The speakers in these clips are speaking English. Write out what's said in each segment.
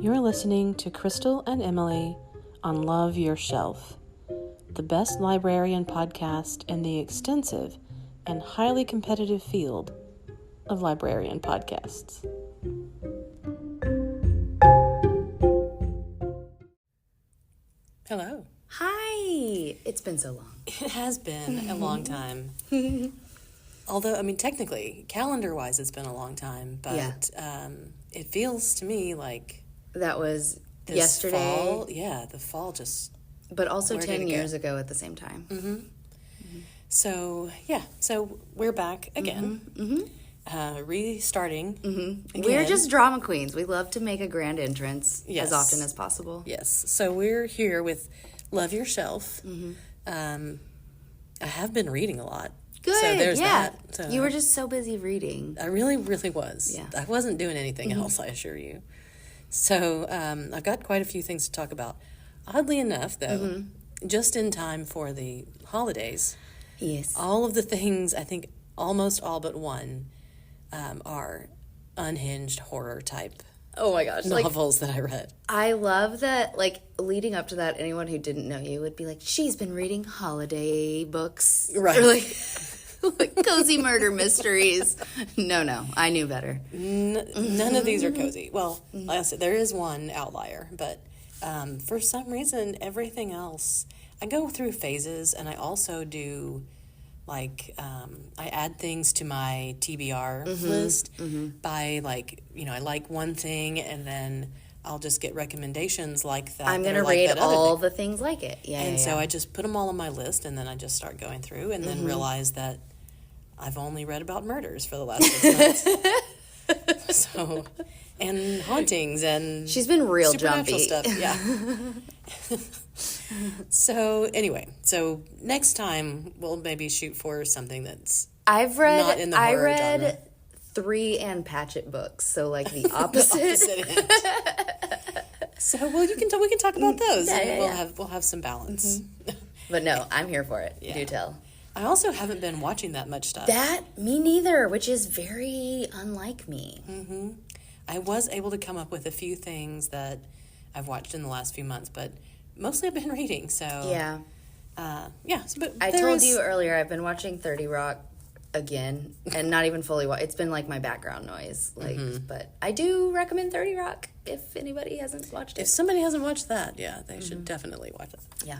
You're listening to Crystal and Emily on Love Your Shelf, the best librarian podcast in the extensive and highly competitive field of librarian podcasts. Hello. Hi! It's been so long. It has been a long time. Although, technically, calendar-wise, it's been a long time, but it feels to me like that was this yesterday. Fall, the fall just... But also 10 years ago at the same time. Mm-hmm. So we're back again. Restarting. Again. We're just drama queens. We love to make a grand entrance as often as possible. Yes. So we're here with Love Your Shelf. I have been reading a lot. Good. So there's that. So you were just so busy reading. I really, really was. Yeah. I wasn't doing anything else, I assure you. So I've got quite a few things to talk about. Oddly enough, though, just in time for the holidays, yes, all of the things, I think almost all but one, are unhinged horror type oh my gosh, novels that I read. I love that, leading up to that, anyone who didn't know you would be like, she's been reading holiday books. Right. Or like cozy murder mysteries. No, I knew better. None of these are cozy. Well, like I said, there is one outlier, but for some reason, everything else, I go through phases, and I also do, I add things to my TBR list by, I like one thing, and then I'll just get recommendations like that. I'm going to read all the things like it. So I just put them all on my list, and then I just start going through, and then realize that I've only read about murders for the last 6 months. So, and hauntings, and she's been real supernatural jumpy. stuff. Yeah. So anyway, next time we'll maybe shoot for something that's not in the horror genre. 3 Ann Patchett books, so the opposite. So we can talk about those. We'll have some balance. But no, I'm here for it. Yeah. Do tell. I also haven't been watching that much stuff. Me neither, which is very unlike me. I was able to come up with a few things that I've watched in the last few months, but mostly I've been reading. So but I told you earlier I've been watching 30 Rock again, and not even fully it's been my background noise. But I do recommend 30 Rock if anybody hasn't watched it. If somebody hasn't watched that, they should definitely watch it. Yeah.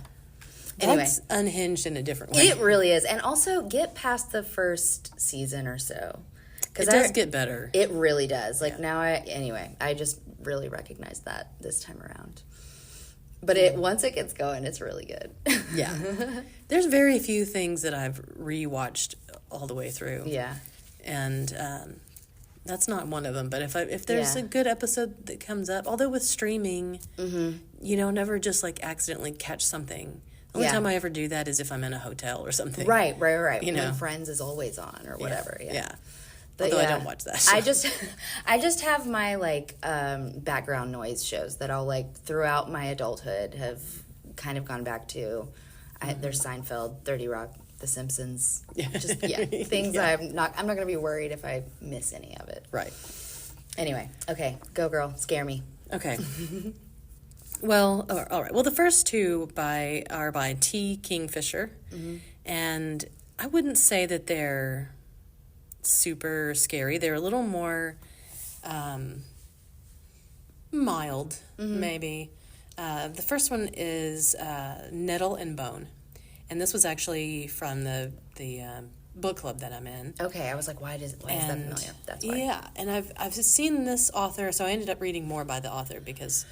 Anyway. That's unhinged in a different way. It really is. And also get past the first season or so. It does get better. It really does. Now I just really recognize that this time around. But once it gets going, it's really good. Yeah. There's very few things that I've rewatched all the way through. Yeah. And that's not one of them. But if there's a good episode that comes up, although with streaming, never just accidentally catch something. The only time I ever do that is if I'm in a hotel or something. Right. When Friends is always on or whatever. Yeah. But although I don't watch that. So. I just have my background noise shows that I'll throughout my adulthood have kind of gone back to. There's Seinfeld, 30 Rock, The Simpsons. Things I'm not going to be worried if I miss any of it. Right. Anyway, okay, go girl, scare me. Okay. Well, all right. Well, the first two are by T. Kingfisher, and I wouldn't say that they're super scary. They're a little more mild, maybe. The first one is Nettle and Bone, and this was actually from the book club that I'm in. Okay, I was like, why is that familiar? That's why. Yeah, and I've seen this author, so I ended up reading more by the author because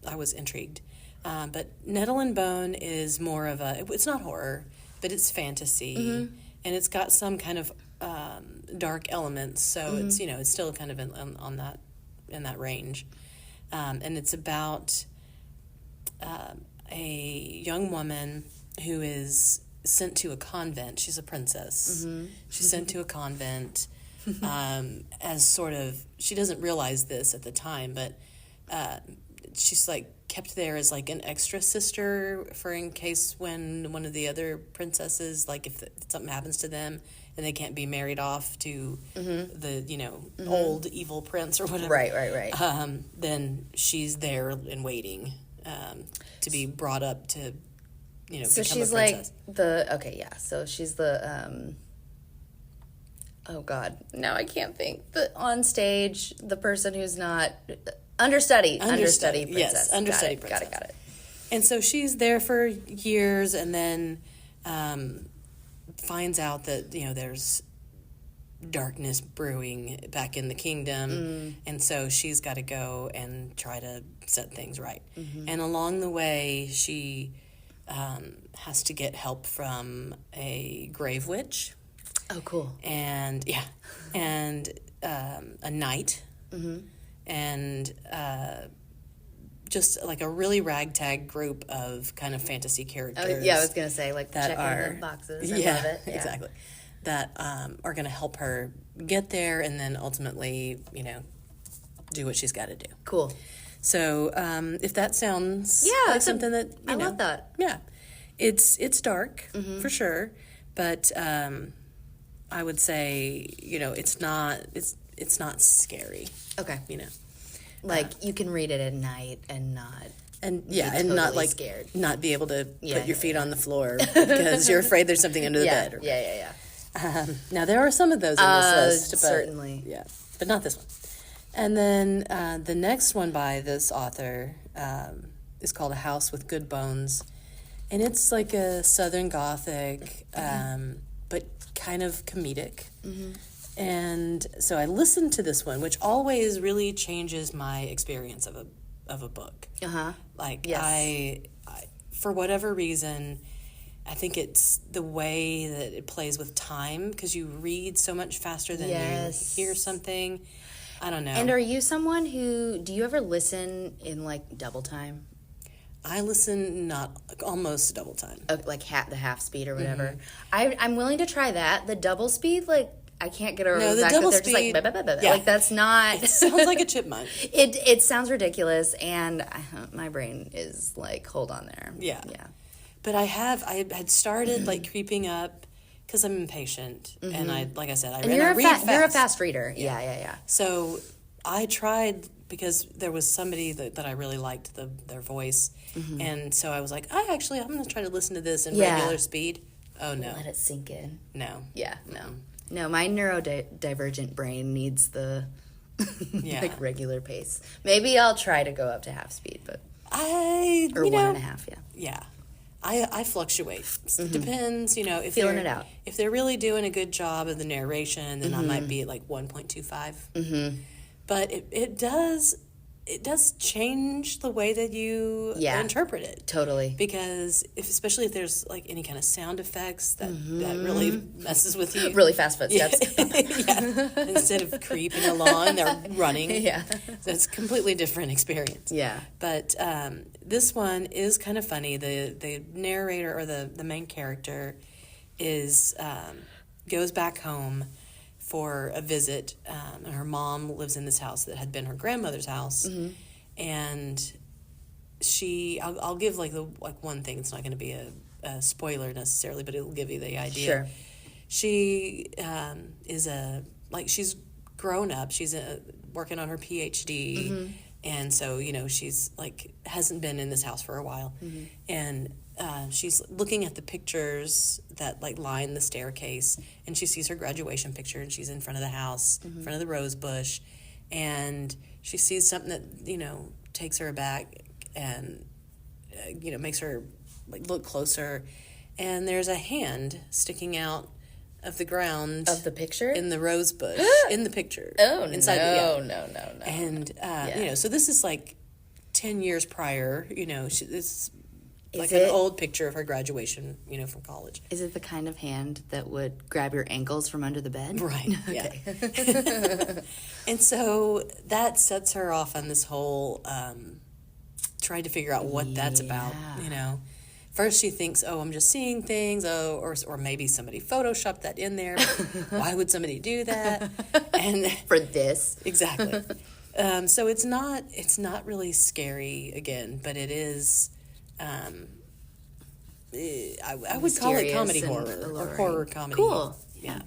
I was intrigued. But Nettle and Bone is more of it's not horror, but it's fantasy, and it's got some kind of dark elements, so it's it's still kind of in that range, and it's about a young woman who is sent to a convent. She's a princess. She's sent to a convent as sort of, she doesn't realize this at the time, but she's kept there as an extra sister for in case when one of the other princesses, if something happens to them, and they can't be married off to the, old evil prince or whatever. Right. Then she's there and waiting to be brought up to, So become she's a princess. So she's the, oh God, now I can't think. On stage, the person who's not, understudy princess. Yes, understudy princess. Got it. And so she's there for years, and then finds out that there's darkness brewing back in the kingdom, and so she's got to go and try to set things right. And along the way, she has to get help from a grave witch. Oh, cool. And a knight, and just like a really ragtag group of kind of fantasy characters. Oh, yeah, I was gonna say like that checking the boxes. I love it. Yeah, exactly. That are going to help her get there, and then ultimately, do what she's got to do. Cool. So, if that sounds Yeah, like something that I love that. Yeah, it's dark for sure, but I would say it's not scary. Okay. Like you can read it at night and not. And be and totally not like scared. not be able to put your feet on the floor because you're afraid there's something under the bed. Yeah. Now there are some of those in this list, but, certainly. yeah, but not this one. And then the next one by this author is called A House with Good Bones, and it's like a Southern Gothic, but kind of comedic. And so I listened to this one, which always really changes my experience of a book. Like Yes. I for whatever reason, I think it's the way that it plays with time, because you read so much faster than Yes. you hear something. I don't know. And are you someone do you ever listen in like double time? I listen almost double time. Like the half speed or whatever. I'm willing to try that. The double speed, like I can't get over No, the the fact double that they're speed- just like, blah, blah, blah, blah. yeah. Like that's not. It sounds like a chipmunk. It sounds ridiculous, and my brain is like, hold on there. Yeah. Yeah. But I had started like creeping up because I'm impatient, and like I said, I read fast. You're a fast reader. Yeah. So I tried, because there was somebody that I really liked their voice, and so I was like, I'm going to try to listen to this in regular speed. Oh no, Let it sink in. no, Yeah. No, my neurodivergent brain needs the Yeah. like regular pace. Maybe I'll try to go up to half speed, but or 1.5. Yeah. Yeah. I fluctuate. Depends, if Feeling they're- it out. If they're really doing a good job of the narration, then I might be at like 1.25. But it does change the way that you interpret it. Totally. Because especially if there's like any kind of sound effects that really messes with you. Really fast footsteps. Yeah. Instead of creeping along, they're running. Yeah. So it's a completely different experience. Yeah. But this one is kind of funny. The narrator, or the main character, goes back home for a visit. And her mom lives in this house that had been her grandmother's house. And I'll give like one thing. It's not going to be a spoiler necessarily, but it'll give you the idea. Sure. She she's grown up. She's working on her PhD, and so she's like hasn't been in this house for a while, and she's looking at the pictures that like line the staircase, and she sees her graduation picture, and she's in front of the house, in front of the rose bush, and she sees something that takes her aback, and makes her like look closer, and there's a hand sticking out of the ground Of the picture? in the rose bush in the picture. Oh, inside no. And so this is like 10 years prior. It's like it- an old picture of her graduation. From college. Is it the kind of hand that would grab your ankles from under the bed? Right. Yeah. And so that sets her off on this whole trying to figure out what that's about. First she thinks, I'm just seeing things, or maybe somebody photoshopped that in there. Why would somebody do that? And For this. exactly. So it's not really scary again, but it is. I would call it Mysterious comedy and horror, or alluring. horror comedy. Cool. Yeah.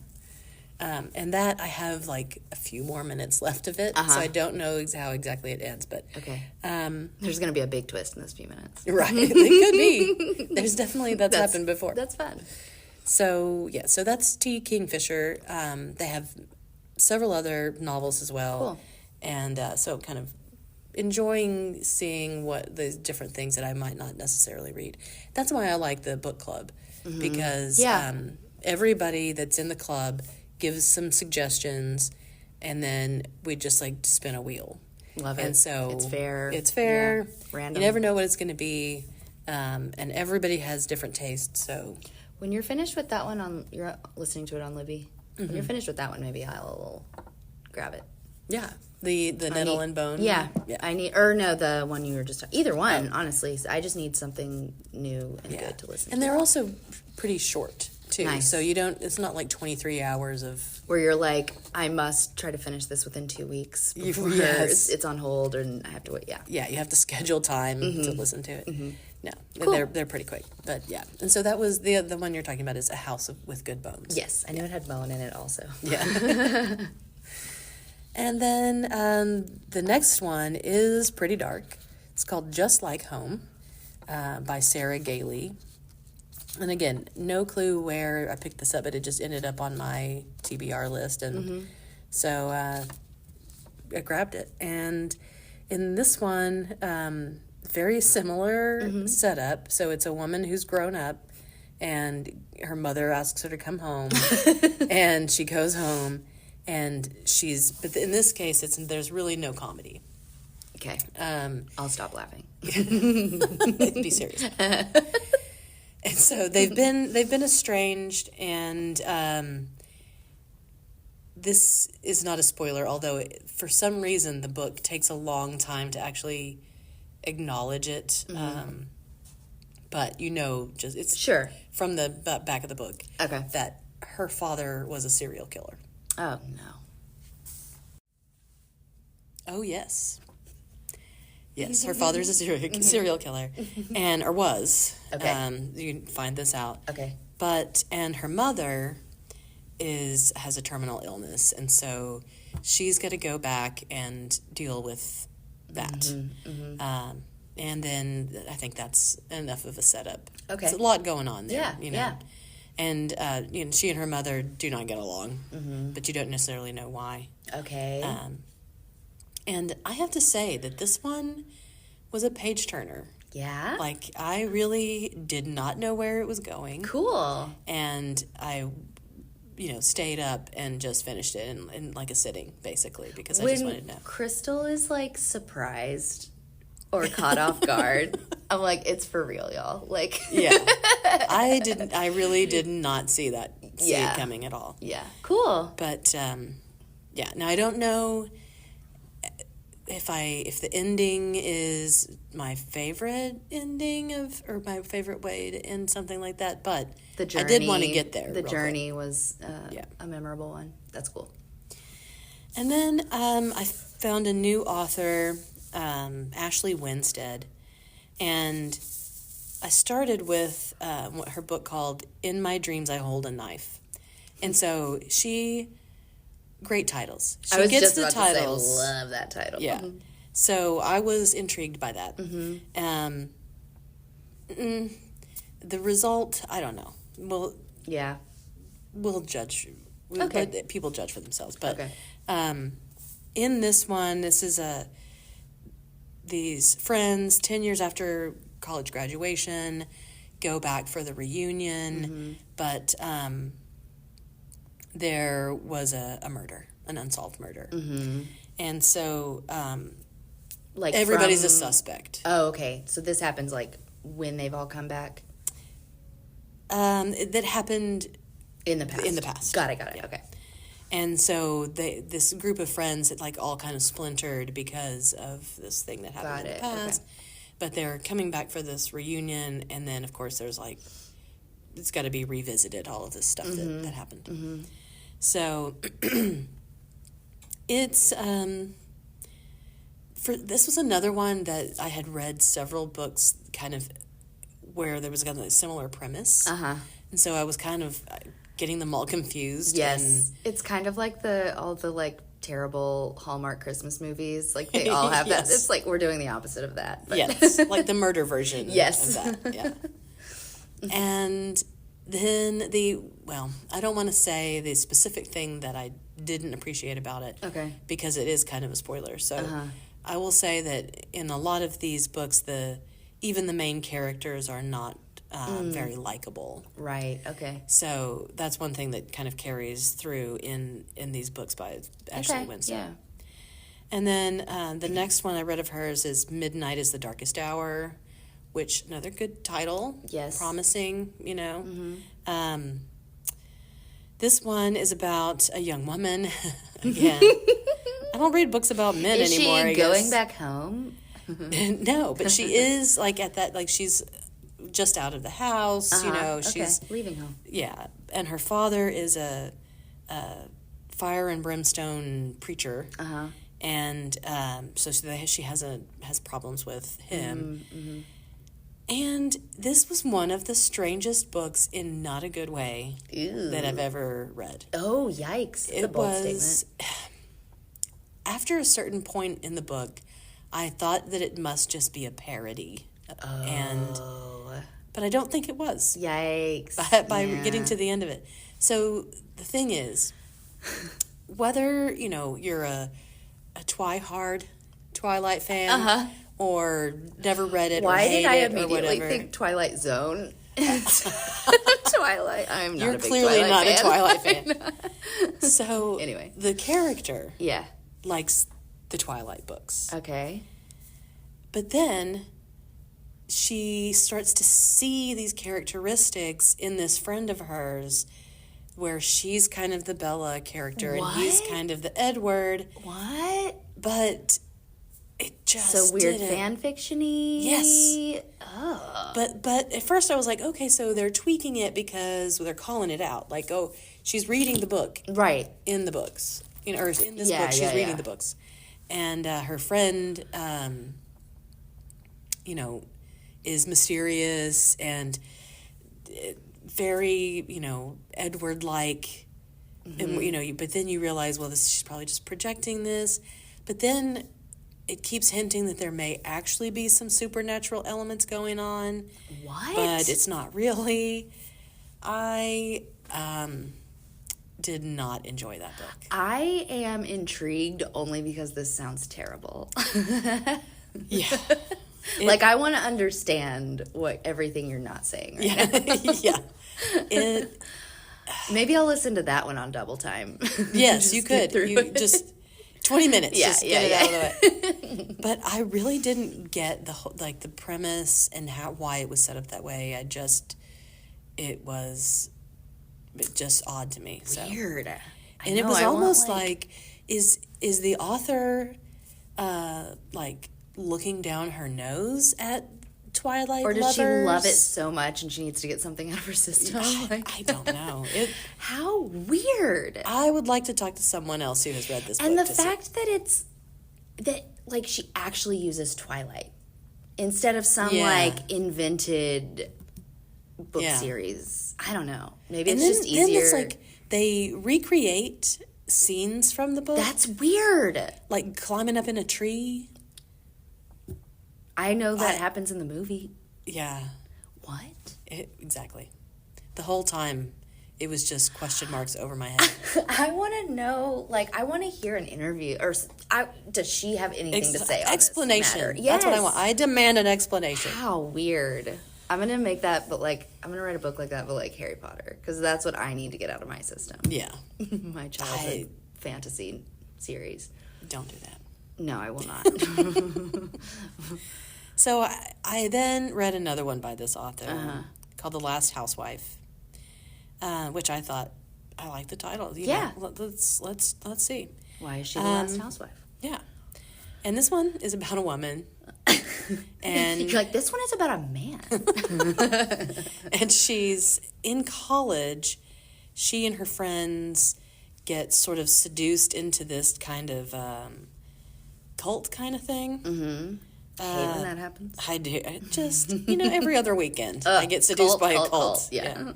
And that I have like a few more minutes left of it, so I don't know how exactly it ends. But Okay. There's going to be a big twist in those few minutes. right, it could be. There's definitely that's happened before. That's fun. So yeah, so that's T. Kingfisher. They have several other novels as well, Cool. and so kind of enjoying seeing what the different things that I might not necessarily read. That's why I like the book club, because everybody that's in the club gives some suggestions, and then we just like spin a wheel. Love it. And so it's fair. It's fair. Yeah. Random. You never know what it's going to be, and everybody has different tastes. So When you're finished with that one you're listening to it on Libby. When you're finished with that one, maybe I'll grab it. yeah, the nettle and bone. Yeah, I need, the one you were just either one. Honestly, I just need something new and good to listen to. And they're also pretty short too. Nice. So you don't. It's not like 23 hours of. Where you're like, I must try to finish this within 2 weeks before Yes. it's on hold and I have to wait. Yeah. Yeah, you have to schedule time to listen to it. No, Cool. they're pretty quick. But yeah, and so that was the one you're talking about is A House with Good Bones. Yes, I knew it had bone in it also. Yeah. And then the next one is pretty dark. It's called Just Like Home by Sarah Gailey. And again, no clue where I picked this up, but it just ended up on my TBR list. And so I grabbed it. And in this one, very similar setup. So it's a woman who's grown up, and her mother asks her to come home. And she goes home. And but in this case, there's really no comedy. Okay. I'll stop laughing. Be serious. And so they've been estranged, and this is not a spoiler, although for some reason the book takes a long time to actually acknowledge it. But it's Sure. from the back of the book. Okay. That her father was a serial killer. Oh, no. Oh, yes. Yes, her father's a serial killer, or was. Okay. You can find this out. Okay. And her mother has a terminal illness, and so she's got to go back and deal with that. And then I think that's enough of a setup. Okay. There's a lot going on there. Yeah, You know? yeah. And she and her mother do not get along, but you don't necessarily know why. Okay. And I have to say that this one was a page turner. Yeah? Like, I really did not know where it was going. Cool. And I, stayed up and just finished it in like a sitting, basically, because I just wanted to know. Crystal is, like, surprised or caught off guard, I'm like, it's for real, y'all. Like, Yeah. I really did not see it coming at all. yeah. Cool. But, yeah. Now, I don't know if the ending is my favorite ending or my favorite way to end something like that, but The journey, I did want to get there. The real journey quick. was a memorable one. That's cool. And then I found a new author, Ashley Winstead, and I started with her book called In My Dreams I Hold a Knife. And so great titles. She I was gets just the about titles. to say, love that title. Yeah. So I was intrigued by that. The result, I don't know. Yeah. We'll judge. Okay. But people judge for themselves. But Okay. in this one, this is these friends 10 years after college graduation go back for the reunion, but there was a murder, an unsolved murder. And so Like everybody's a suspect. Oh, okay. So this happens like when they've all come back That happened in the past. in the past. Got it. Okay. And so this group of friends had like all kind of splintered because of this thing that happened in the past. Okay. But they're coming back for this reunion, and then of course there's like it's got to be revisited, all of this stuff that happened. So it's this was another one that I had read several books kind of where there was kind of a similar premise. Uh-huh. And so I was kind of getting them all confused. Yes. It's kind of like all the like terrible Hallmark Christmas movies. Like they all have Yes. that. It's like we're doing the opposite of that. But. Yes, like the murder version Yes. of that. Yeah. And then I don't want to say the specific thing that I didn't appreciate about it. Okay. Because it is kind of a spoiler. So I will say that in a lot of these books, even the main characters are not very likable. Right. Okay. So that's one thing that kind of carries through in these books by Ashley Winston. Yeah. And then the next one I read of hers is Midnight is the Darkest Hour, which another good title. Yes. Promising, this one is about a young woman. Again, I don't read books about men anymore. Is she going back home? No, but she is like at that, like she's just out of the house, she's leaving home. Yeah, and her father is a fire and brimstone preacher, and so she has problems with him. Mm-hmm. And this was one of the strangest books in not a good way that I've ever read. Oh, yikes! That's a bold statement. After a certain point in the book, I thought that it must just be a parody. But I don't think it was. Yikes. By getting to the end of it. So the thing is, whether, you're a Twilight fan or never read it Why or hate did I it or immediately whatever. think Twilight Zone? Twilight. I'm not You're a big clearly Twilight not fan. a Twilight fan. So Anyway. the character Yeah. likes the Twilight books. Okay. But then she starts to see these characteristics in this friend of hers where she's kind of the Bella character and he's kind of the Edward. What? But it just So weird didn't. fan fiction-y? Yes. Oh. But at first I was like, okay, so they're tweaking it because they're calling it out. Like, oh, she's reading the book. Right. In the books. Or in this Yeah, book, she's yeah, reading yeah. the books. And her friend, is mysterious and very, Edward-like. Mm-hmm. And, but then you realize, well, she's probably just projecting this. But then it keeps hinting that there may actually be some supernatural elements going on. What? But it's not really. I did not enjoy that book. I am intrigued only because this sounds terrible. Yeah. Like, I want to understand everything you're not saying right now. Yeah. Maybe I'll listen to that one on double time. Yes, you could. You just 20 minutes. Yeah, just yeah, get yeah. it out of the way. But I really didn't get the premise and why it was set up that way. It was just odd to me. So. Weird. And it was almost like, is the author looking down her nose at Twilight or does lovers? she love it so much and she needs to get something out of her system? I don't know. How weird. I would like to talk to someone else who has read this book. And the fact that she actually uses Twilight instead of some invented book series. I don't know. Maybe it's just easier. Then it's like they recreate scenes from the book. That's weird. Like climbing up in a tree. I know that happens in the movie. Yeah. What? Exactly. The whole time, it was just question marks over my head. I want to know, I want to hear an interview. Does she have anything to say on explanation. this matter? Yes. That's what I want. I demand an explanation. How weird. I'm going to make that, but I'm going to write a book like that, but like Harry Potter. Because that's what I need to get out of my system. Yeah. My childhood fantasy series. Don't do that. No, I will not. So I then read another one by this author called The Last Housewife, which I thought, I like the title. Let's see. Why is she the last housewife? Yeah. And this one is about a woman. And you're like, this one is about a man. And she's in college. She and her friends get sort of seduced into this kind of cult kind of thing. Mm-hmm. Hate when that happens. I do. Just, every other weekend I get seduced by a cult. Yeah.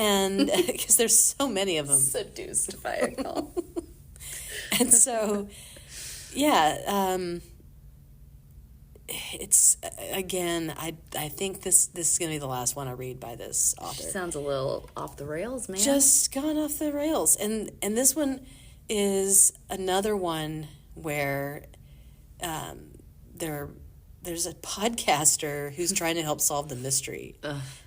And because there's so many of them. Seduced by a cult. And so, yeah, it's, again, I think this is going to be the last one I read by this author. Sounds a little off the rails, man. Just gone off the rails. And this one is another one where there's a podcaster who's trying to help solve the mystery.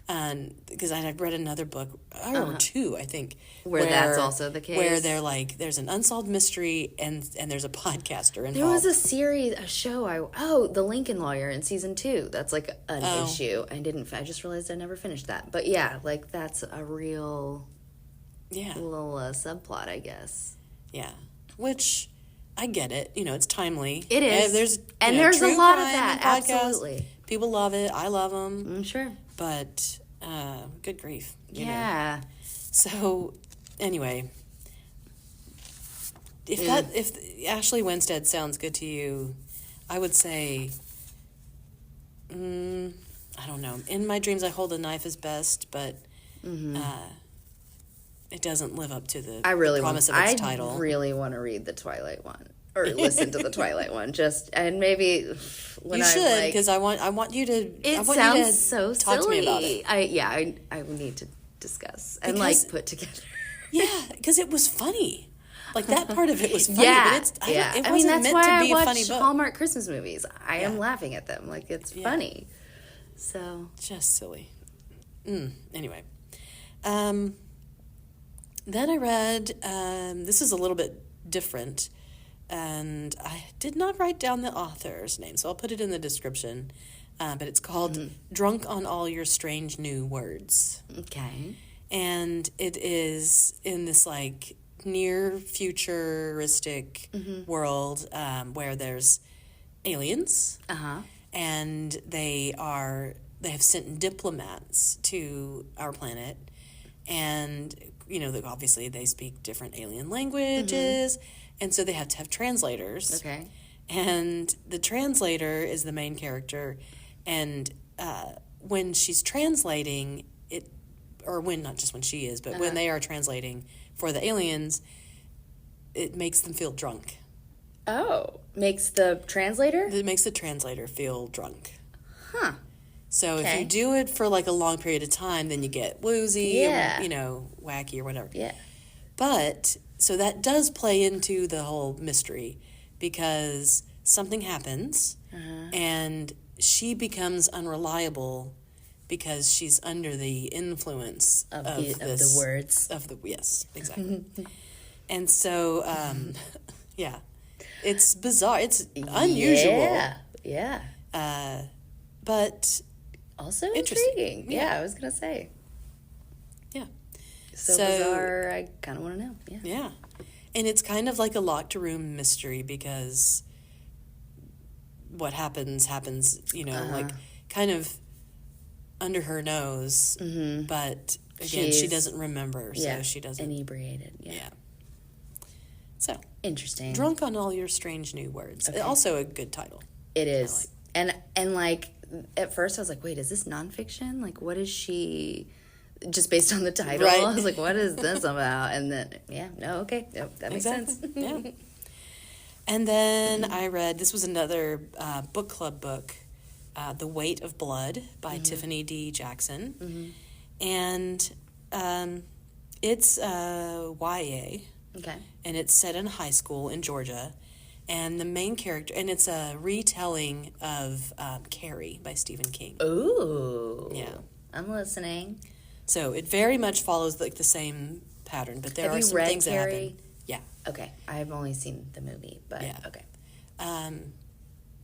And because I had read another book, or two, I think, where that's also the case. Where they're like, there's an unsolved mystery and there's a podcaster involved. There was a show, The Lincoln Lawyer in season 2. That's like an issue. I just realized I never finished that. But yeah, like that's a real little subplot, I guess. Yeah. Which, I get it. You know, it's timely. It is. There's a lot of that. Absolutely. People love it. I love them. I'm sure. But, good grief. You yeah. know. So, anyway, if Ashley Winstead sounds good to you, I would say, I don't know. In My Dreams, I Hold a Knife is best, but it doesn't live up to the promise of its title. I really want to read the Twilight one. Or listen to the Twilight one, and maybe when you should, because I want you to. It sounds so talk silly. To me about it. I need to discuss and put together. Yeah, because it was funny. Like that part of it was funny. Yeah, but it wasn't meant to be a funny book. Hallmark Christmas movies. I am laughing at them like it's funny. So just silly. Anyway, then I read. This is a little bit different. And I did not write down the author's name, so I'll put it in the description. But it's called Drunk on All Your Strange New Words. Okay. And it is in this, like, near futuristic world where there's aliens. And they have sent diplomats to our planet. And, you know, obviously they speak different alien languages. And so they have to have translators. Okay. And the translator is the main character. And when she's translating it, or not just when she is, but when they are translating for the aliens, it makes them feel drunk. Oh. Makes the translator? It makes the translator feel drunk. Huh. So if you do it for like a long period of time, then you get woozy, or, you know, wacky or whatever. Yeah. But... so that does play into the whole mystery because something happens and she becomes unreliable because she's under the influence of the words. Yes, exactly. And so, it's bizarre. It's unusual. Yeah. But also intriguing. Yeah, I was going to say. Yeah. So bizarre, I kind of want to know. Yeah. And it's kind of like a locked room mystery because what happens, you know, like kind of under her nose. But again, she doesn't remember, so she doesn't. Inebriated. Yeah. So. Interesting. Drunk on All Your Strange New Words. Okay. Also a good title. It is. And like, at first I was like, wait, is this nonfiction? Like, what is she... just based on the title, right. I was like, what is this about? And then, that makes sense. Yeah. And then I read, this was another book club book, The Weight of Blood by Tiffany D. Jackson. And it's YA. Okay. And it's set in high school in Georgia. And the main character, and it's a retelling of Carrie by Stephen King. Ooh. Yeah. I'm listening. So it very much follows like the same pattern, but there are some things that happen. Yeah. Okay. I've only seen the movie, but okay.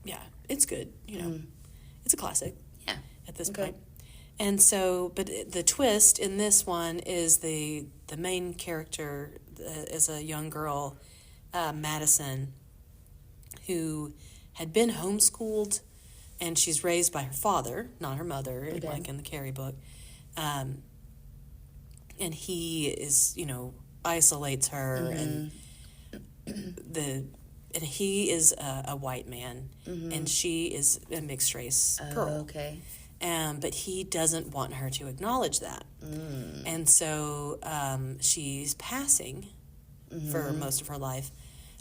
Yeah, it's good. You know, it's a classic. Yeah. At this point, and so, but the twist in this one is the main character is a young girl, Madison, who had been homeschooled, and she's raised by her father, not her mother, like in the Carrie book. And he is, you know, isolates her, and he is a white man, and she is a mixed race girl. Okay. But he doesn't want her to acknowledge that. And so she's passing for most of her life.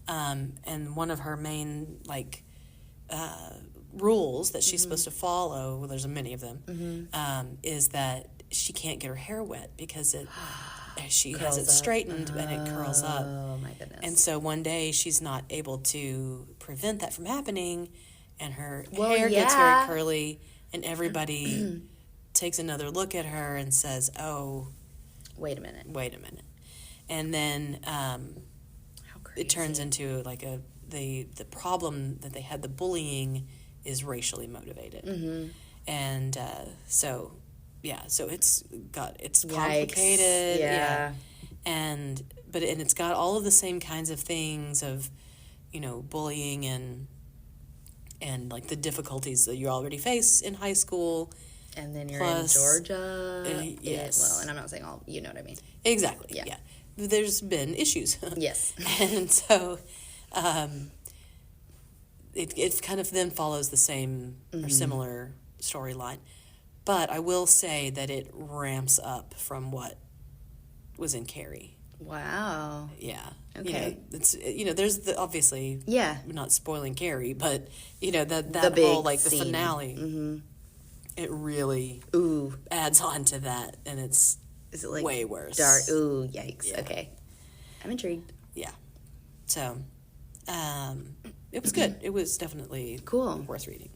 And one of her main, like, rules that she's supposed to follow, well, there's many of them, is that she can't get her hair wet because she has it straightened and it curls up. Oh, my goodness. And so one day she's not able to prevent that from happening, and her hair gets very curly, and everybody takes another look at her and says, oh, wait a minute. And then How crazy. it turns into like the problem that they had, the bullying, is racially motivated. And so it's complicated. Yeah. And it's got all of the same kinds of things of, bullying and like the difficulties that you already face in high school. And then you're Plus, in Georgia. yes. Well, and I'm not saying all, you know what I mean. Exactly. Yeah. There's been issues. Yes. And so it kind of then follows the same or similar storyline. But I will say that it ramps up from what was in Carrie. Wow. Yeah. Okay. It's there's the obviously we're not spoiling Carrie, but that the big whole like the scene. Finale. It really adds on to that, and is it like way worse. Dark. Ooh, yikes. Yeah. Okay. I'm intrigued. Yeah. So, it was good. It was definitely cool, worth reading.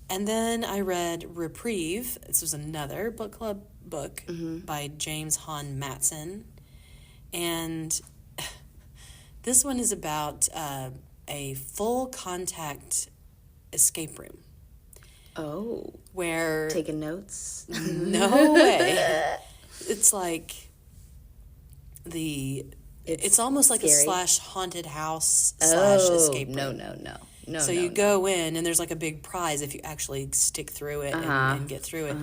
And then I read Reprieve. This was another book club book by James Hahn Matson. And this one is about a full contact escape room. Oh. Where... Taking notes? No way. It's like It's almost like scary. a / haunted house / escape room. No. So you go in, and there's like a big prize if you actually stick through it and get through it.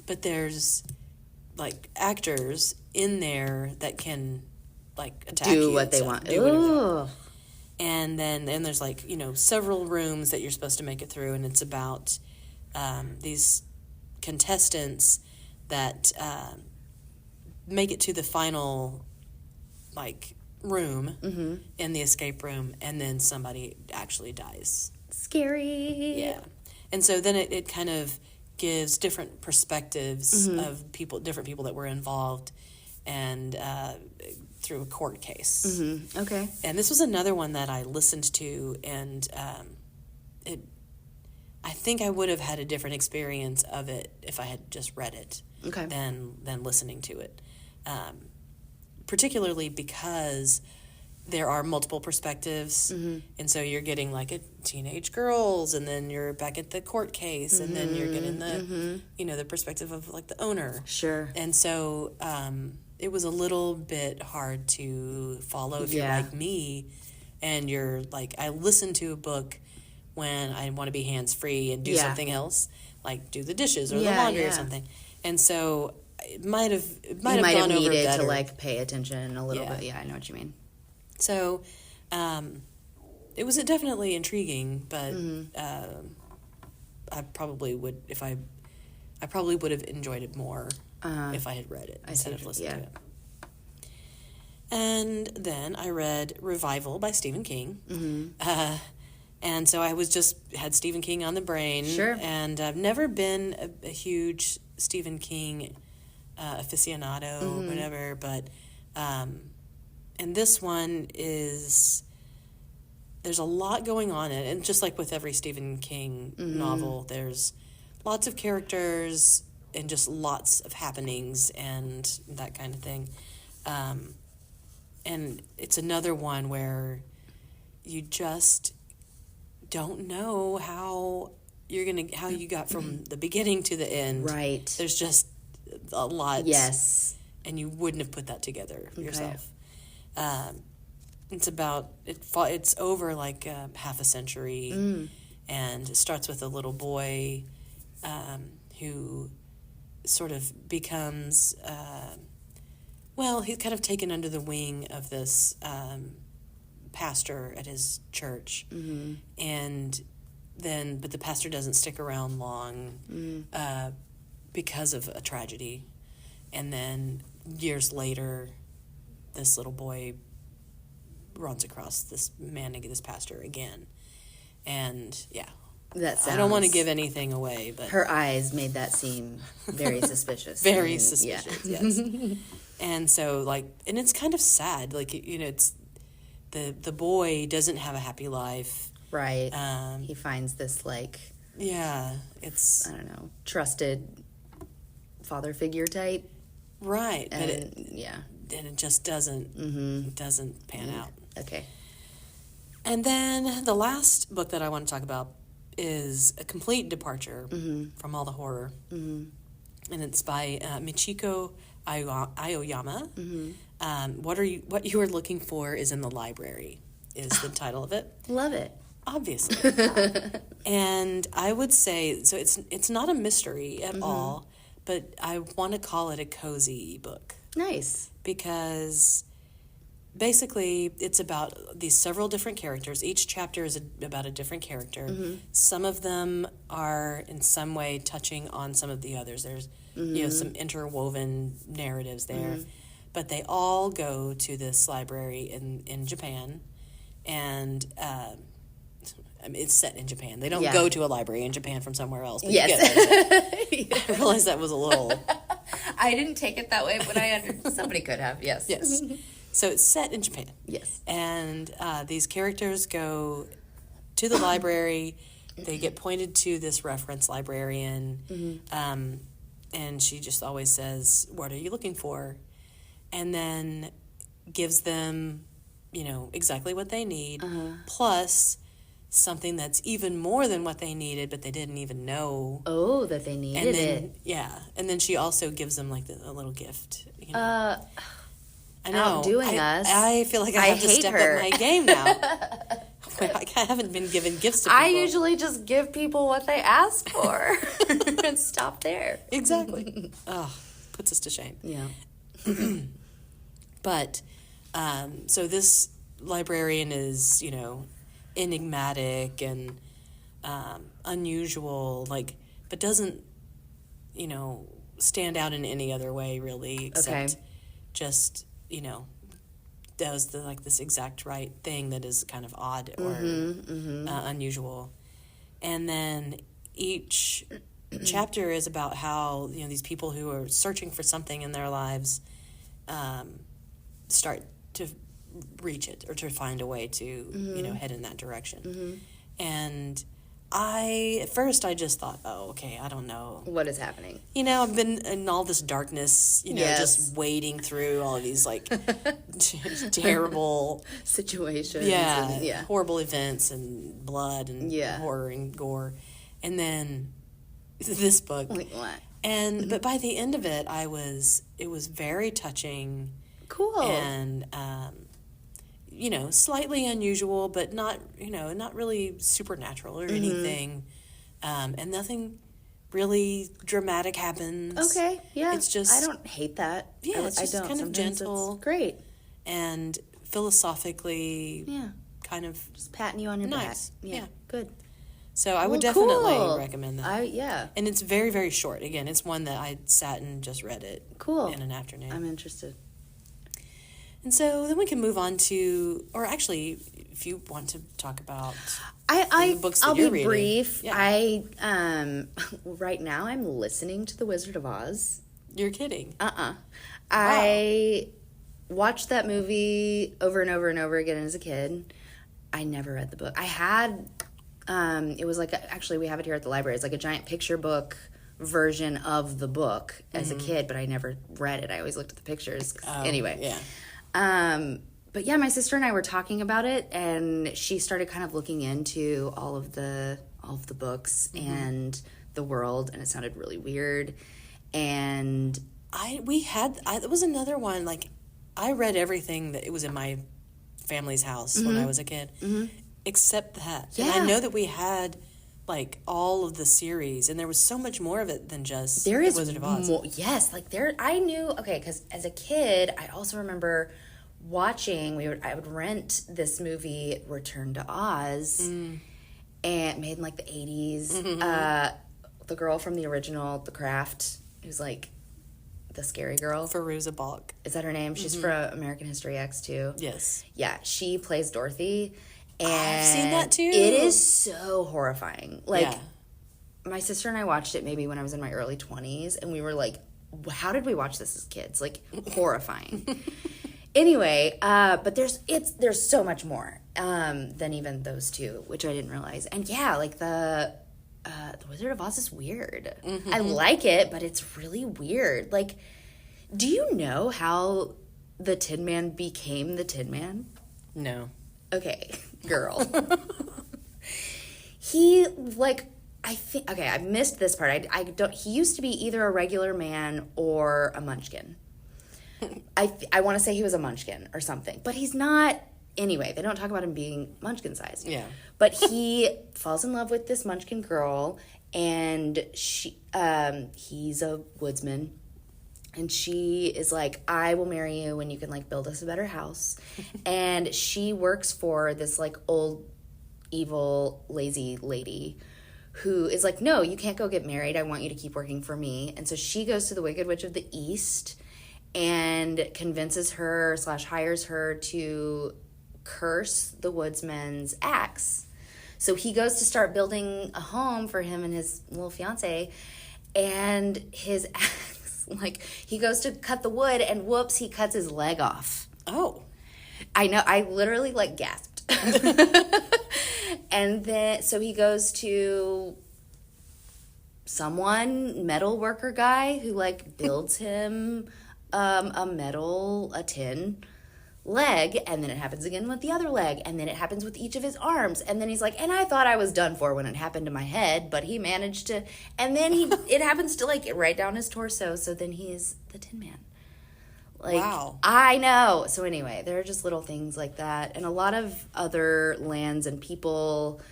But there's like actors in there that can like attack you. Do what they want. Do whatever they want. And then there's like, several rooms that you're supposed to make it through, and it's about these contestants that make it to the final like room in the escape room, and then somebody actually dies. Scary. Yeah. And so then it kind of gives different perspectives of different people that were involved, and through a court case. Okay. And this was another one that I listened to, and I think I would have had a different experience of it if I had just read it than listening to it. Particularly because there are multiple perspectives, and so you're getting like a teenage girls, and then you're back at the court case, and then you're getting the the perspective of like the owner. Sure. And so it was a little bit hard to follow if you're like me, and you're like, I listen to a book when I want to be hands free and do something else, like do the dishes or the laundry or something, and so. It might have gone over needed better. to like pay attention a little bit. Yeah, I know what you mean. So, it was definitely intriguing, but I probably would I probably would have enjoyed it more if I had read it instead of listened to it. And then I read Revival by Stephen King. And so I had Stephen King on the brain. Sure. And I've never been a huge Stephen King aficionado or whatever, but and this one there's a lot going on in it, and just like with every Stephen King novel, there's lots of characters and just lots of happenings and that kind of thing, and it's another one where you just don't know how you got from the beginning to the end. Right. There's just a lot. Yes. And you wouldn't have put that together yourself. It's over like half a century, and it starts with a little boy who sort of becomes, he's kind of taken under the wing of this pastor at his church, and but the pastor doesn't stick around long because of a tragedy. And then years later, this little boy runs across this pastor again. And yeah, I don't want to give anything away, but her eyes made that seem very suspicious. Very suspicious, yes. And so, like, and it's kind of sad. Like, you know, it's the boy doesn't have a happy life. Right. He finds this, like... Yeah, it's... I don't know, trusted father figure type. Right. And, and it just doesn't pan out. Okay. And then the last book that I want to talk about is a complete departure from all the horror. And it's by Michiko Aoyama. What you are looking for is in the library is the title of it. Love it. Obviously. And I would say, so it's not a mystery at all, but I want to call it a cozy book. Nice. Because basically it's about these several different characters. Each chapter is about a different character. Some of them are in some way touching on some of the others. There's you know, some interwoven narratives there. But they all go to this library in Japan, and I mean, it's set in Japan. They don't go to a library in Japan from somewhere else. But yes. You get it. I realized that was a little... I didn't take it that way, but somebody could have, yes. Yes. So it's set in Japan. Yes. And these characters go to the library. They get pointed to this reference librarian. And she just always says, "What are you looking for?" And then gives them, you know, exactly what they need, plus something that's even more than what they needed, but they didn't even know. Oh, that they needed and then, it. Yeah. And then she also gives them, like, a little gift. You know? I know. Outdoing us. I feel like I have to step up my game now. I haven't been given gifts to people. I usually just give people what they ask for and stop there. Exactly. Oh, puts us to shame. Yeah. But, so this librarian is, you know, enigmatic and unusual, like, but doesn't, you know, stand out in any other way, really, except just, you know, does this exact right thing that is kind of odd or unusual. And then each chapter is about how, you know, these people who are searching for something in their lives start to reach it or to find a way to, you know, head in that direction. And at first I just thought, oh, okay, I don't know. What is happening? You know, I've been in all this darkness, you know, just wading through all of these, like, terrible situations. Yeah, horrible events and blood and horror and gore. And then this book. Like what? And, but by the end of it, it was very touching. Cool. And, you know, slightly unusual, but not, you know, not really supernatural or anything. And nothing really dramatic happens. Okay, yeah. It's just... I don't hate that. Yeah, it's just kind of gentle. It's great. And philosophically kind of... Just patting you on your back. Yeah, good. So I would definitely recommend that. Yeah. And it's very, very short. Again, it's one that I sat and just read it in an afternoon. I'm interested. And so then we can move on to, or actually, if you want to talk about the books that I'll you're be reading. brief. Yeah. Right now I'm listening to The Wizard of Oz. You're kidding. Wow. I watched that movie over and over and over again as a kid. I never read the book. I had, it was like, actually we have it here at the library. It's like a giant picture book version of the book as a kid, but I never read it. I always looked at the pictures. Anyway. Yeah. But yeah, my sister and I were talking about it, and she started kind of looking into all of the books and the world, and it sounded really weird. And it was another one, like, I read everything that it was in my family's house when I was a kid, except that. Yeah. And I know that we had, like, all of the series, and there was so much more of it than just The Wizard of Oz. Yes, like I knew, okay, because as a kid, I also remember watching, I would rent this movie, Return to Oz, and made in like the 80s. The girl from the original The Craft, who's like the scary girl. Fairuza Balk. Is that her name? She's from American History X too. Yes. Yeah, she plays Dorothy. And I've seen that too. It is so horrifying. Like, Yeah. my sister and I watched it maybe when I was in my early 20s, and we were like, how did we watch this as kids? Like, horrifying. Anyway, but there's so much more than even those two, which I didn't realize. And yeah, like the Wizard of Oz is weird. I like it, but it's really weird. Like, do you know how the Tin Man became the Tin Man? No. Okay, girl. He, like, I missed this part. I don't, he used to be either a regular man or a munchkin. I want to say he was a munchkin or something, but he's not. Anyway, they don't talk about him being munchkin sized. Yeah. But he falls in love with this munchkin girl, and he's a woodsman. And she is like, I will marry you when you can, like, build us a better house. And she works for this, like, old, evil, lazy lady who is like, no, you can't go get married. I want you to keep working for me. And so she goes to the Wicked Witch of the East and convinces her / hires her to curse the woodsman's axe. So he goes to start building a home for him and his little fiance, and his axe, like, he goes to cut the wood, and whoops, he cuts his leg off. Oh. I know, I literally, like, gasped. And then, so he goes to someone, metal worker guy, who, like, builds him a tin leg, and then it happens again with the other leg, and then it happens with each of his arms, and then he's like, and I thought I was done for when it happened to my head, but he managed to, and then it happens to, like, right down his torso, so then he's the Tin Man. Like, wow. I know. So anyway, there are just little things like that, and a lot of other lands and people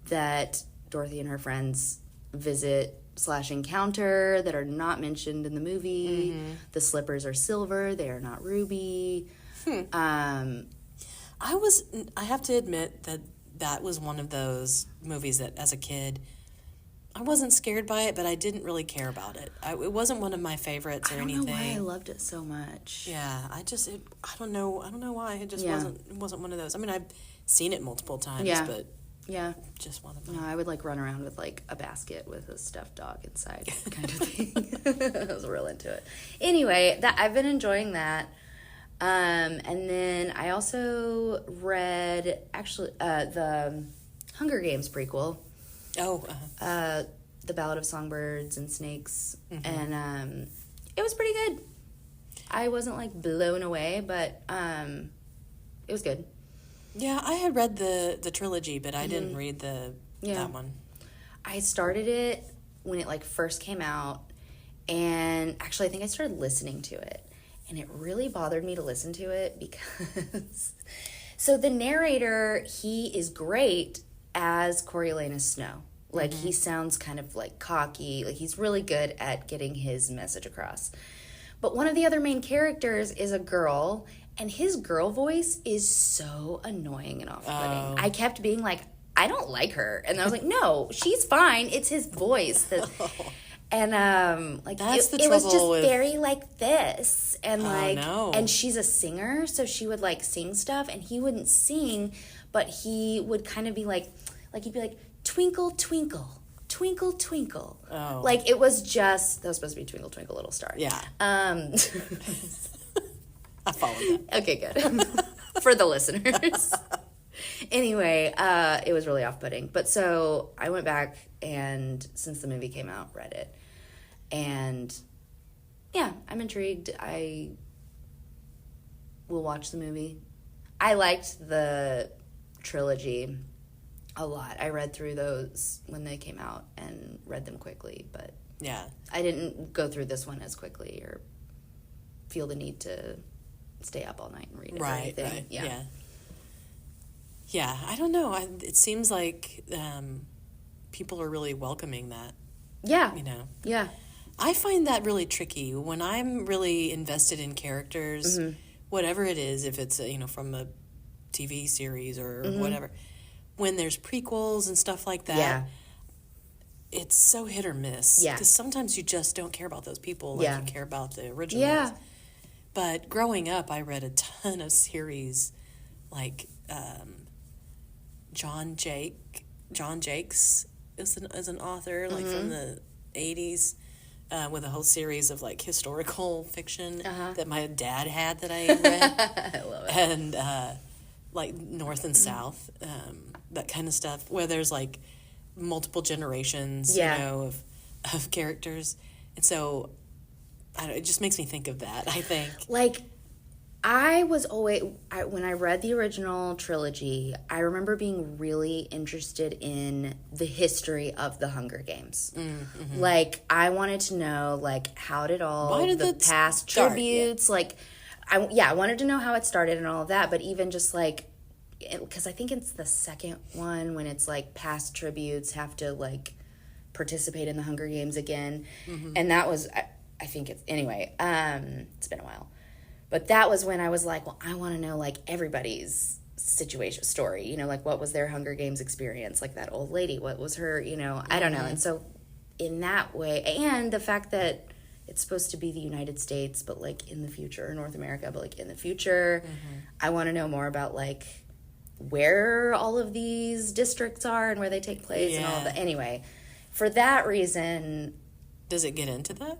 that Dorothy and her friends visit / encounter that are not mentioned in the movie. The slippers are silver, they are not ruby. I have to admit that was one of those movies that, as a kid, I wasn't scared by it, but I didn't really care about it. It wasn't one of my favorites or anything. I don't know why I loved it so much. Yeah, I don't know why. It just wasn't one of those. I mean, I've seen it multiple times, but yeah, just one of them. No, I would, like, run around with, like, a basket with a stuffed dog inside, kind of thing. I was real into it. Anyway, I've been enjoying that. And then I also read, actually, the Hunger Games prequel. Oh. The Ballad of Songbirds and Snakes. And it was pretty good. I wasn't, like, blown away, but it was good. Yeah, I had read the trilogy, but I didn't read that one. I started it when it, like, first came out, and actually I think I started listening to it, and it really bothered me to listen to it because so the narrator, he is great as Coriolanus Snow. Like, he sounds kind of, like, cocky. Like, he's really good at getting his message across. But one of the other main characters is a girl, and his girl voice is so annoying and off-putting. Oh. I kept being like, I don't like her. And I was like, no, she's fine. It's his voice. And, like, it was just very like this. And, like, and she's a singer, so she would, like, sing stuff, and he wouldn't sing, but he would kind of be like, he'd be like, twinkle, twinkle, twinkle, twinkle. Oh. Like, it was just, that was supposed to be Twinkle, Twinkle, Little Star. Yeah. I followed that. Okay, good. For the listeners. Anyway, it was really off-putting. But so I went back and, since the movie came out, read it. And, yeah, I'm intrigued. I will watch the movie. I liked the trilogy a lot. I read through those when they came out and read them quickly, but yeah, I didn't go through this one as quickly or feel the need to stay up all night and read it. Right. Yeah, I don't know. It seems like people are really welcoming that. Yeah. You know? Yeah. I find that really tricky. When I'm really invested in characters, whatever it is, if it's, from a TV series or whatever, when there's prequels and stuff like that, Yeah. it's so hit or miss. Yeah. Because sometimes you just don't care about those people like you care about the originals. Yeah. But growing up, I read a ton of series like John Jakes is an author like from the 80s with a whole series of like historical fiction that my dad had that I read. I love it. And like North and South, that kind of stuff where there's like multiple generations, you know, of characters. And so it just makes me think of that, I think. Like, I was always, when I read the original trilogy, I remember being really interested in the history of the Hunger Games. Mm-hmm. Like, I wanted to know, like, how did all the past tributes, like, I wanted to know how it started and all of that, but even just, like, because I think it's the second one when it's, like, past tributes have to, like, participate in the Hunger Games again. Mm-hmm. And that was, I think it's, anyway, it's been a while. But that was when I was like, well, I want to know, like, everybody's story, you know, like, what was their Hunger Games experience? Like, that old lady, what was her, you know, I don't know. And so, in that way, and the fact that it's supposed to be the United States, but, like, in the future, or North America, but, like, in the future, I want to know more about, like, where all of these districts are and where they take place and all of that. Anyway, for that reason... Does it get into that?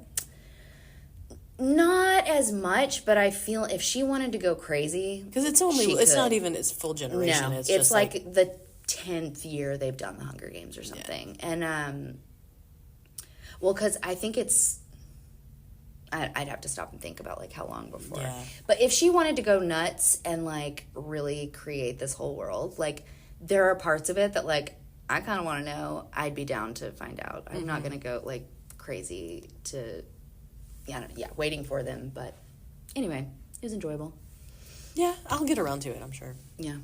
Not as much, but I feel if she wanted to go crazy, because it's not even its full generation. No, it's just like the 10th year they've done the Hunger Games or something. And well, because I think it's I'd have to stop and think about like how long before. Yeah. But if she wanted to go nuts and like really create this whole world, like there are parts of it that like I kind of want to know. I'd be down to find out. I'm not going to go like crazy to. Waiting for them. But anyway, it was enjoyable. Yeah, I'll get around to it, I'm sure. Yeah.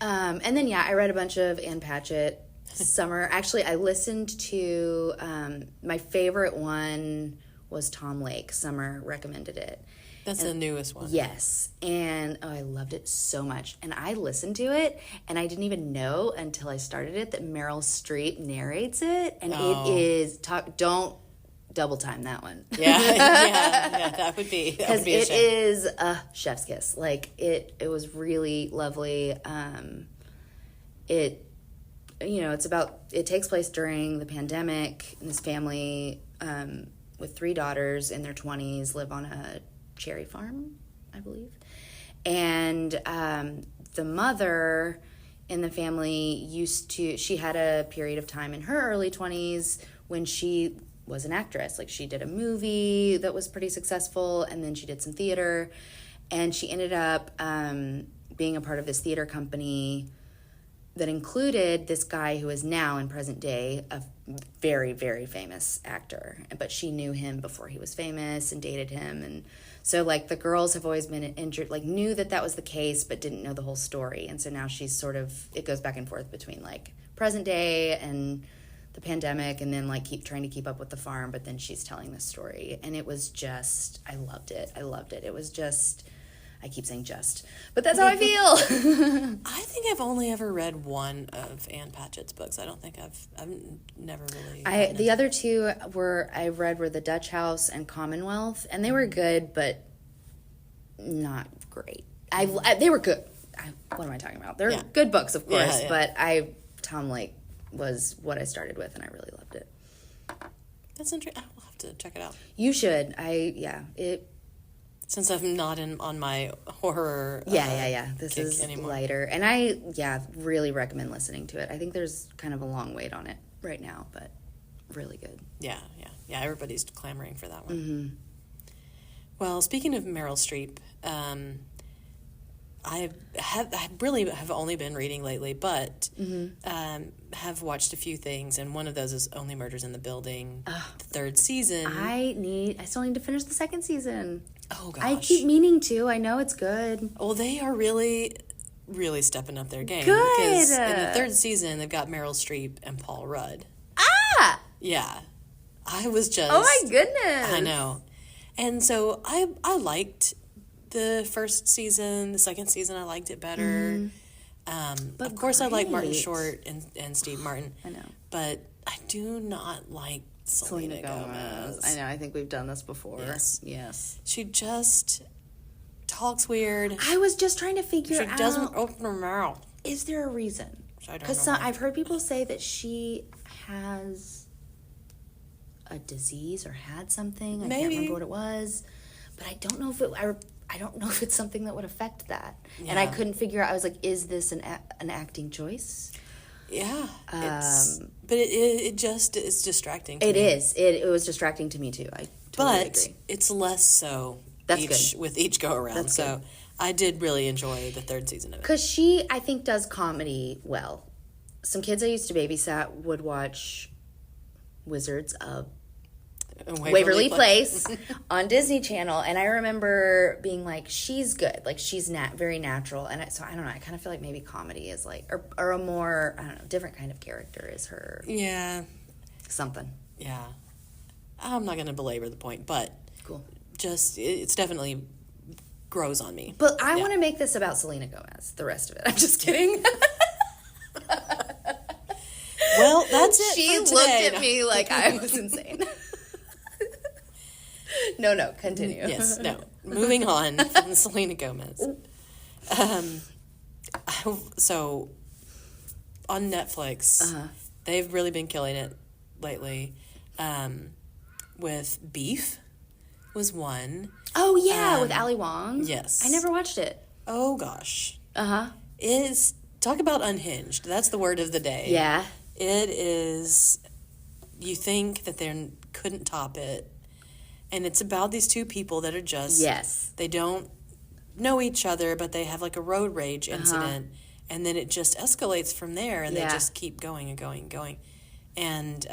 And then, I read a bunch of Ann Patchett. Summer. Actually, I listened to, my favorite one was Tom Lake. Summer recommended it. That's the newest one. Yes. And, I loved it so much. And I listened to it, and I didn't even know until I started it that Meryl Streep narrates it. And it is, don't double time that one. Yeah, that would be because it is a chef's kiss. Like it was really lovely. It takes place during the pandemic, and this family with 3 daughters in their 20s live on a cherry farm, I believe, and the mother in the family she had a period of time in her early 20s when she was an actress. Like she did a movie that was pretty successful, and then she did some theater, and she ended up being a part of this theater company that included this guy who is now in present day a very, very famous actor, but she knew him before he was famous and dated him. And so like the girls have always been knew that was the case, but didn't know the whole story. And so now she's sort of, it goes back and forth between like present day and the pandemic, and then like trying to keep up with the farm, but then she's telling this story, and it was just, I loved it. It was just, I keep saying just, but that's how I feel. I think I've only ever read one of Ann Patchett's books. I don't think I've never really. The other two I read were The Dutch House and Commonwealth, and they were good, but not great. They were good. What am I talking about? They're good books, of course, but Tom Lake was what I started with, and I really loved it. That's interesting. I'll have to check it out. You should. Since I'm not on my horror. This is anymore. Lighter, and I really recommend listening to it. I think there's kind of a long wait on it right now, but really good. Yeah. Everybody's clamoring for that one. Mm-hmm. Well, speaking of Meryl Streep, I really have only been reading lately, but have watched a few things, and one of those is Only Murders in the Building, the 3rd season. I still need to finish the 2nd season. Oh, gosh. I keep meaning to. I know it's good. Well, they are really, really stepping up their game. Good. Because in the 3rd season, they've got Meryl Streep and Paul Rudd. Ah! Yeah. I was just... Oh, my goodness. I know. And so I liked the 1st season. The 2nd season, I liked it better. But of course, I like Martin great. Short and Steve Martin. I know. But I do not like Selena Gomez. I know. I think we've done this before. Yes. She just talks weird. I was just trying to figure out. She doesn't open her mouth. Is there a reason? I don't know. Because I've heard people say that she has a disease or had something. I can't remember what it was, but I don't know if I don't know if it's something that would affect that. Yeah. And I couldn't figure out. I was like, is this an acting choice? Yeah, but it just is distracting to me. It is. It was distracting to me too. I totally agree. It's less so with each go around. That's so good. I did really enjoy the third season of it. Because she, I think, does comedy well. Some kids I used to babysat would watch Wizards of Waverly Place on Disney Channel, and I remember being like, she's good, like she's very natural, and so I don't know, I kind of feel like maybe comedy is like, or a more, I don't know, different kind of character is her. Yeah. Something. Yeah. I'm not going to belabor the point, but cool. Just, it's definitely grows on me. But I want to make this about Selena Gomez, the rest of it. I'm just kidding. Well, that's it. She for today. looked at me like I was insane. No, continue. Yes, no. Moving on from Selena Gomez. So, on Netflix, they've really been killing it lately. With Beef was one. Oh, yeah, with Ali Wong. Yes. I never watched it. Oh, gosh. Uh-huh. Talk about unhinged. That's the word of the day. Yeah. It is, you think that they couldn't top it. And it's about these two people that are just, they don't know each other, but they have like a road rage incident. And then it just escalates from there, and they just keep going and going and going. And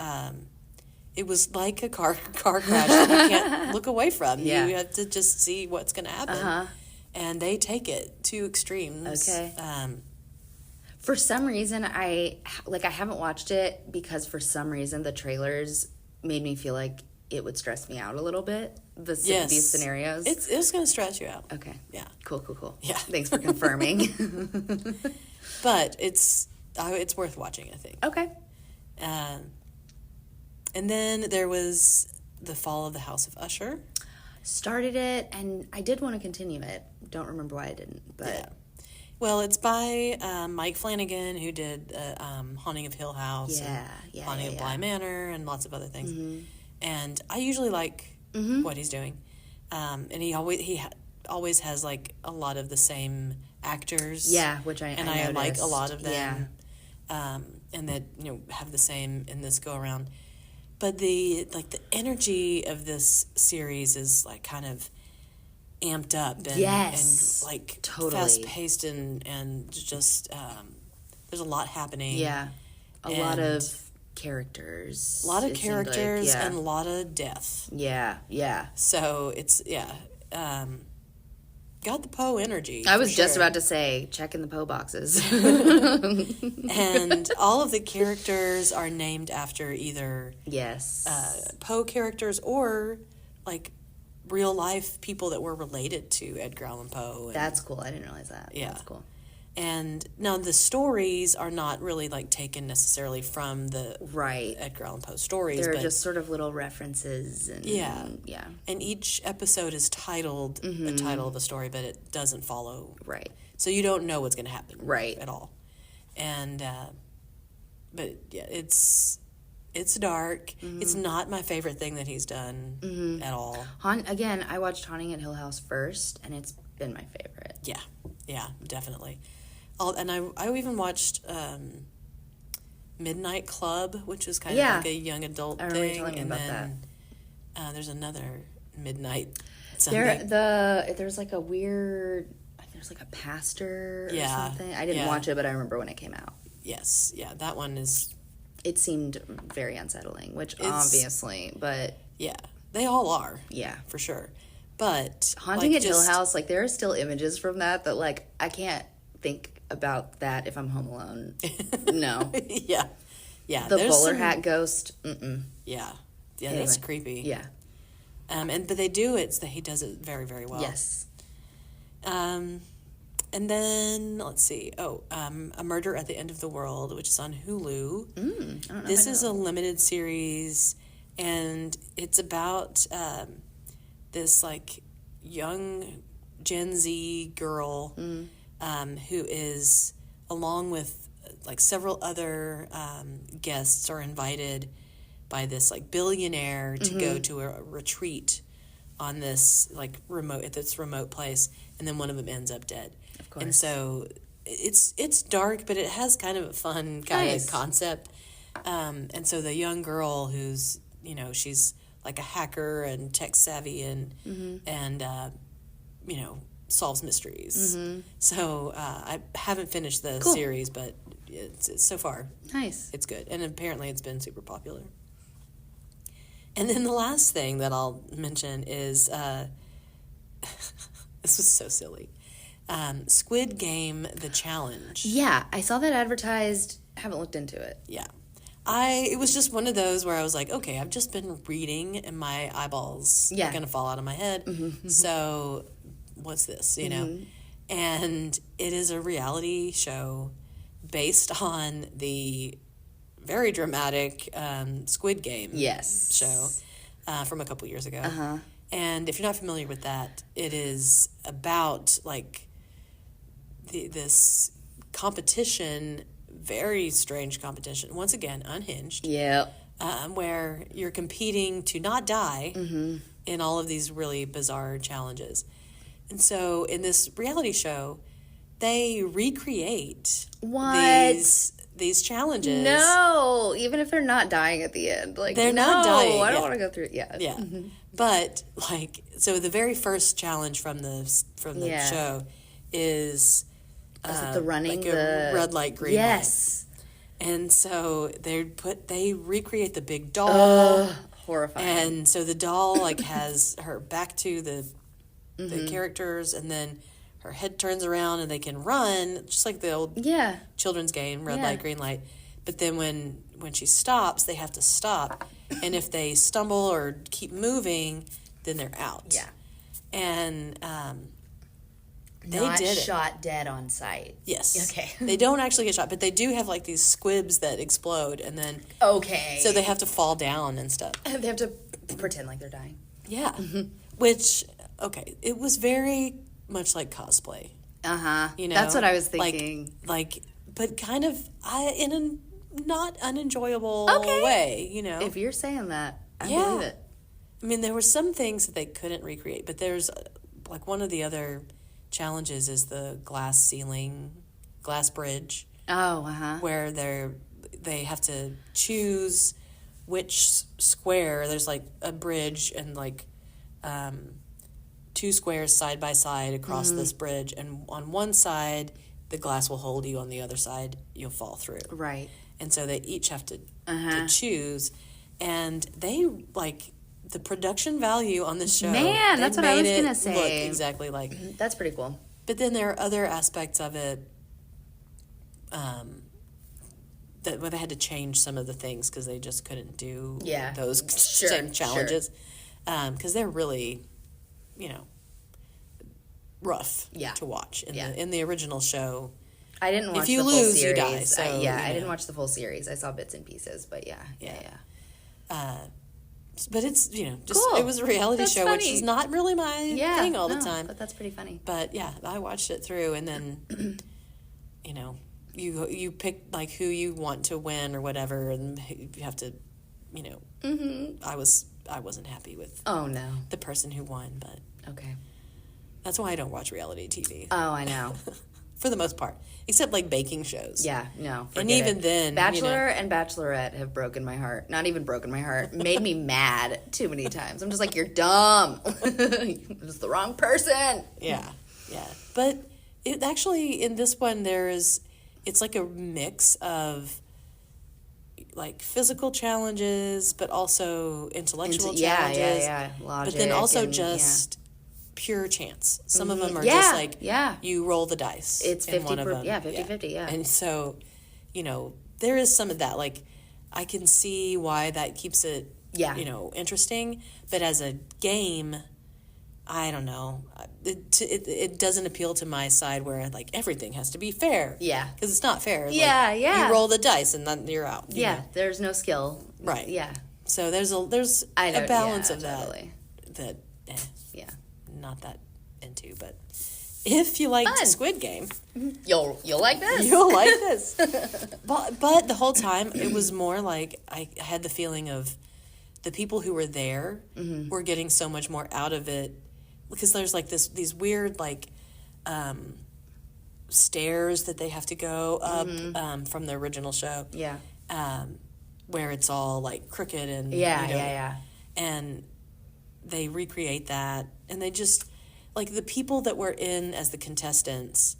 it was like a car crash that you can't look away from. Yeah. You have to just see what's going to happen. And they take it to extremes. Okay. For some reason, I haven't watched it because for some reason the trailers made me feel like it would stress me out a little bit. These scenarios. It's going to stress you out. Okay. Yeah. Cool. Yeah. Thanks for confirming. But it's worth watching, I think. Okay. And then there was The Fall of the House of Usher. Started it, and I did want to continue it. Don't remember why I didn't, but... Yeah. Well, it's by Mike Flanagan, who did Haunting of Hill House, Haunting of Bly Manor, and lots of other things. Mm-hmm. And I usually like what he's doing, and he always has like a lot of the same actors. Yeah, which I like a lot of them. Yeah. And that have the same in this go around, but the energy of this series is like kind of amped up and like totally fast paced and just there's a lot happening. Yeah, a lot of characters. A lot of characters and a lot of death. Yeah. So it's got the Poe energy. I was just about to say, checking the Poe boxes. And all of the characters are named after either Poe characters or like real life people that were related to Edgar Allan Poe. That's cool. I didn't realize that. Yeah. That's cool. And now the stories are not really like taken necessarily from the right Edgar Allan Poe stories. They're just sort of little references. And, yeah. And each episode is titled the title of a story, but it doesn't follow. Right. So you don't know what's going to happen. Right. At all. And, but yeah, it's dark. Mm-hmm. It's not my favorite thing that he's done at all. Again, I watched Haunting at Hill House first, and it's been my favorite. Yeah, definitely. And I even watched Midnight Club, which is kind of like a young adult thing. I remember telling me about that. There's another Midnight something. There's like a weird... There's like a pastor or something. I didn't watch it, but I remember when it came out. Yes. Yeah, that one is... It seemed very unsettling, which obviously, but... Yeah, they all are. Yeah. For sure. But... Haunting at Hill House, like, there are still images from that, like, I can't think about that if I'm home alone. No. Yeah. The bowler hat ghost, mm-mm. Yeah. Yeah, anyway. That's creepy. Yeah. But they do he does it very, very well. Yes. And then, let's see. A Murder at the End of the World, which is on Hulu. I don't know This if I is know. a limited series, and it's about this, like, young Gen Z girl who is, along with, like, several other guests, are invited by this, like, billionaire to go to a retreat on this, like, remote place, and then one of them ends up dead. Of course. And so it's dark, but it has kind of a fun kind Nice. of concept. And so the young girl who's, she's like a hacker and tech savvy and solves mysteries. So I haven't finished the series, but it's so far Nice. it's good. And apparently it's been super popular. And then the last thing that I'll mention is this was so silly. Squid Game: The Challenge. Yeah, I saw that advertised. Haven't looked into it. Yeah. It was just one of those where I was like, okay, I've just been reading and my eyeballs are going to fall out of my head. So what's this, And it is a reality show based on the very dramatic Squid Game show from a couple years ago. And if you're not familiar with that, it is about, like, this competition, very strange competition, once again, Unhinged. Yep. Where you're competing to not die in all of these really bizarre challenges. And so in this reality show, they recreate these challenges. No, even if they're not dying at the end, like They're not dying, I don't yeah. want to go through it. Yeah. Yeah. But, like, so the very first challenge from the show is it the running, like a the red light, green yes, light. And so they recreate the big doll. horrifying. And so the doll, like, has her back to the characters, and then her head turns around and they can run, just like the old children's game, red light, green light. But then when she stops, they have to stop. And if they stumble or keep moving, then they're out. Yeah. And they Not did it. shot dead on sight. Yes. Okay. They don't actually get shot, but they do have, like, these squibs that explode, and then Okay. so they have to fall down and stuff. They have to pretend like they're dying. Yeah. Which, okay, it was very much like cosplay. That's what I was thinking. Like, but kind of in a not unenjoyable way, If you're saying that, I Yeah. believe it. I mean, there were some things that they couldn't recreate, but there's, like, one of the other challenges is the glass bridge, where they have to choose which square. There's, like, a bridge and, like, two squares side by side across this bridge, and on one side the glass will hold you, on the other side you'll fall through. Right. And so they each have to choose, and they, like, the production value on this show. Man, they that's what I was made it gonna say. Look exactly like. That's pretty cool. But then there are other aspects of it where they had to change some of the things because they just couldn't do those same challenges because they're really, rough to watch in the original show. I didn't watch If you the full lose, series. you die. So, I didn't watch the full series. I saw bits and pieces, but yeah. But it's, just Cool. it was a reality That's show, which funny. is not really my thing all the time. But that's pretty funny. But yeah, I watched it through, and then, you pick, like, who you want to win or whatever, and you have to, I wasn't happy with the person who won, but Okay. that's why I don't watch reality TV. Oh, I know. For the most part, except, like, baking shows. Yeah, no. And even it. then, Bachelor and Bachelorette have broken my heart. Not even broken my heart. Made me mad too many times. I'm just like, you're dumb. It's the wrong person. Yeah. But it actually, in this one, it's like a mix of, like, physical challenges, but also intellectual challenges. Yeah. Logic. But then also and, just pure chance. Some of them are just like, you roll the dice. It's 50, one of them. 50-50, yeah. And so, there is some of that. Like, I can see why that keeps it, interesting. But as a game, I don't know. It doesn't appeal to my side where like everything has to be fair. Yeah. Because it's not fair. Yeah, like, yeah. You roll the dice and then you're out. you Yeah, know? there's no skill. Right. Yeah. So there's a balance of that. Totally. That Yeah. not that into, but if you liked Fun. Squid Game, You'll like this. you'll like this. But the whole time it was more like I had the feeling of the people who were there were getting so much more out of it because there's like these weird like stairs that they have to go up from the original show. Yeah. Where it's all like crooked and Yeah. and they recreate that and they just like the people that were in as the contestants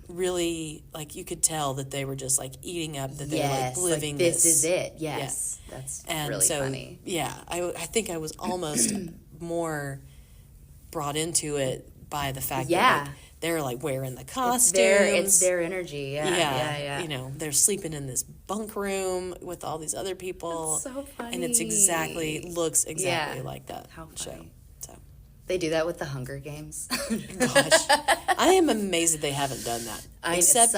really like you could tell that they were just like eating up that they were like living like, this is it. Yes. Yeah. That's and really so, funny. Yeah, I think I was almost more brought into it by the fact that like, they're like wearing the costumes. It's their energy. Yeah. You know, they're sleeping in this bunk room with all these other people. That's so funny. And it's looks exactly like that How show. funny. So, They do that with the Hunger Games. gosh, I am amazed that they haven't done that. Except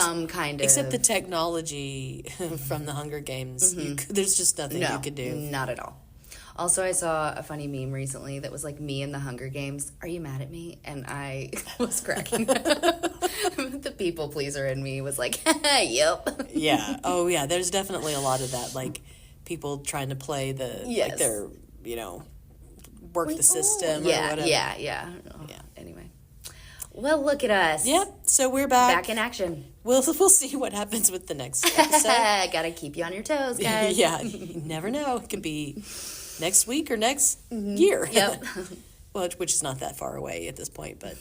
the technology from the Hunger Games. There's just nothing you could do. Not at all. Also, I saw a funny meme recently that was like me in the Hunger Games. Are you mad at me? And I was cracking up. The people pleaser in me was like, yep. Yeah. Oh, yeah. There's definitely a lot of that. Like people trying to play like they're, work the system or whatever. Yeah. Anyway. Well, look at us. Yep. So we're back. Back in action. We'll see what happens with the next episode. Gotta keep you on your toes, guys. Yeah. You never know. It could be next week or next year. Yep. Well, which is not that far away at this point, but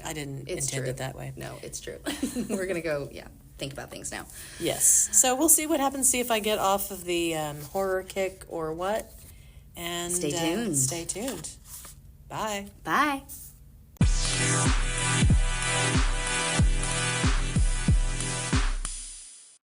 I didn't intend it that way. No, it's true. We're going to go, think about things now. Yes. So we'll see what happens, see if I get off of the horror kick or what. And stay tuned. Stay tuned. Bye. Bye.